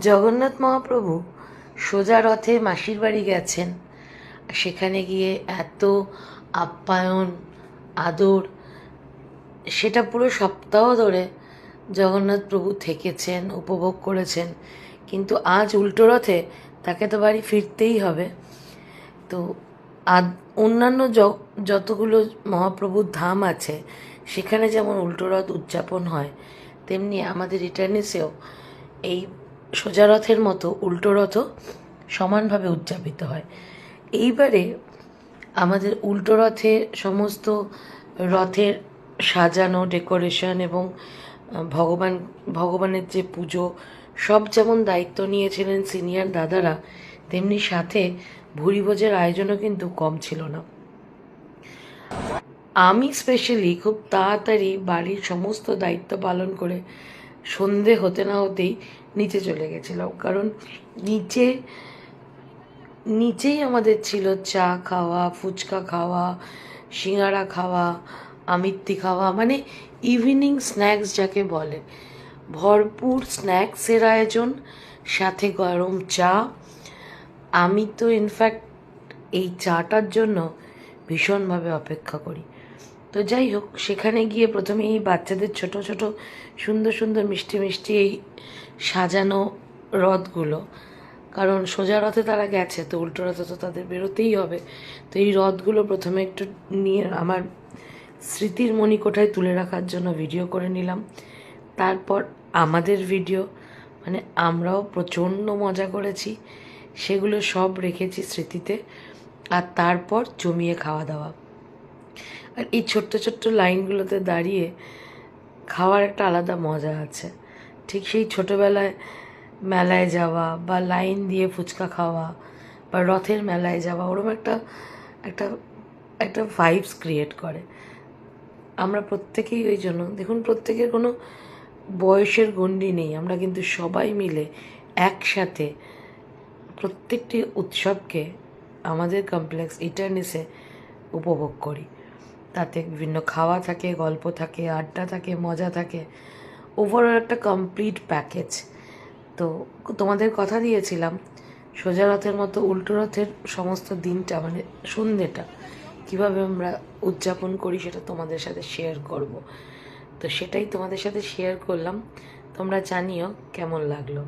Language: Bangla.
জগন্নাথ মহাপ্রভু সোজা রথে মাসির বাড়ি গেছেন। সেখানে গিয়ে এত আপ্যায়ন, আদর, সেটা পুরো সপ্তাহ ধরে জগন্নাথ প্রভু থেকেছেন, উপভোগ করেছেন। কিন্তু আজ উল্টো রথে তাকে তো বাড়ি ফিরতেই হবে। তো অন্যান্য যতগুলো মহাপ্রভুর ধাম আছে সেখানে যেমন উল্টো রথ উদযাপন হয়, তেমনি আমাদের রিটার্নিসেও এই সোজা রথের মতো উল্টো রথও সমানভাবে উদযাপিত হয়। এইবারে আমাদের উল্টো রথে সমস্ত রথের সাজানো, ডেকোরেশন এবং ভগবানের যে পুজো, সব যেমন দায়িত্ব নিয়েছিলেন সিনিয়র দাদারা, তেমনি সাথে ভুরিভোজের আয়োজনও কিন্তু কম ছিল না। আমি স্পেশালি খুব তাড়াতাড়ি বাড়ির সমস্ত দায়িত্ব পালন করে সন্ধে হতে না হতেই নিচে চলে গেছিলাম, কারণ নিচেই আমাদের ছিল চা খাওয়া, ফুচকা খাওয়া, সিঙ্গারা খাওয়া, আমিত্তি খাওয়া, মানে ইভিনিং স্ন্যাক্স যাকে বলে, ভরপুর স্ন্যাক্সের আয়োজন, সাথে গরম চা। আমি তো ইনফ্যাক্ট এই চাটার জন্য ভীষণভাবে অপেক্ষা করি। তো যাই হোক, সেখানে গিয়ে প্রথমে এই বাচ্চাদের ছোট ছোট সুন্দর সুন্দর মিষ্টি মিষ্টি এই সাজানো রথগুলো, কারণ সোজা রথে তারা গেছে, তো উল্টো রথে তো তাদের বেরোতেই হবে। তো এই রথগুলো প্রথমে একটু নিয়ে আমার স্মৃতির মণিকোঠায় তুলে রাখার জন্য ভিডিও করে নিলাম। তারপর আমাদের ভিডিও, মানে আমরাও প্রচণ্ড মজা করেছি, সেগুলো সব রেখেছি স্মৃতিতে। আর তারপর জমিয়ে খাওয়া দাওয়া। আর এই ছোট্ট ছোট্ট লাইনগুলোতে দাঁড়িয়ে খাওয়ার একটা আলাদা মজা আছে। ঠিক সেই ছোটোবেলায় মেলায় যাওয়া বা লাইন দিয়ে ফুচকা খাওয়া বা রথের মেলায় যাওয়া, ওরকম একটা একটা একটা ভাইবস ক্রিয়েট করে। আমরা প্রত্যেকেই ওই জন্য দেখুন, প্রত্যেকের কোনো বয়সের গণ্ডি নেই, আমরা কিন্তু সবাই মিলে একসাথে প্রত্যেকটি উৎসবকে আমাদের কমপ্লেক্স ইটারনিসে উপভোগ করি। তাতে বিভিন্ন খাওয়া থাকে, গল্প থাকে, আড্ডা থাকে, মজা থাকে, ওভারঅল একটা কমপ্লিট প্যাকেজ। তো তোমাদের কথা দিয়েছিলাম সোজা রথের মতো উল্টো রথের সমস্ত দিনটা, মানে সন্ধ্যেটা কীভাবে আমরা উদযাপন করি সেটা তোমাদের সাথে শেয়ার করব। তো সেটাই তোমাদের সাথে শেয়ার করলাম। তোমরা জানিও কেমন লাগলো।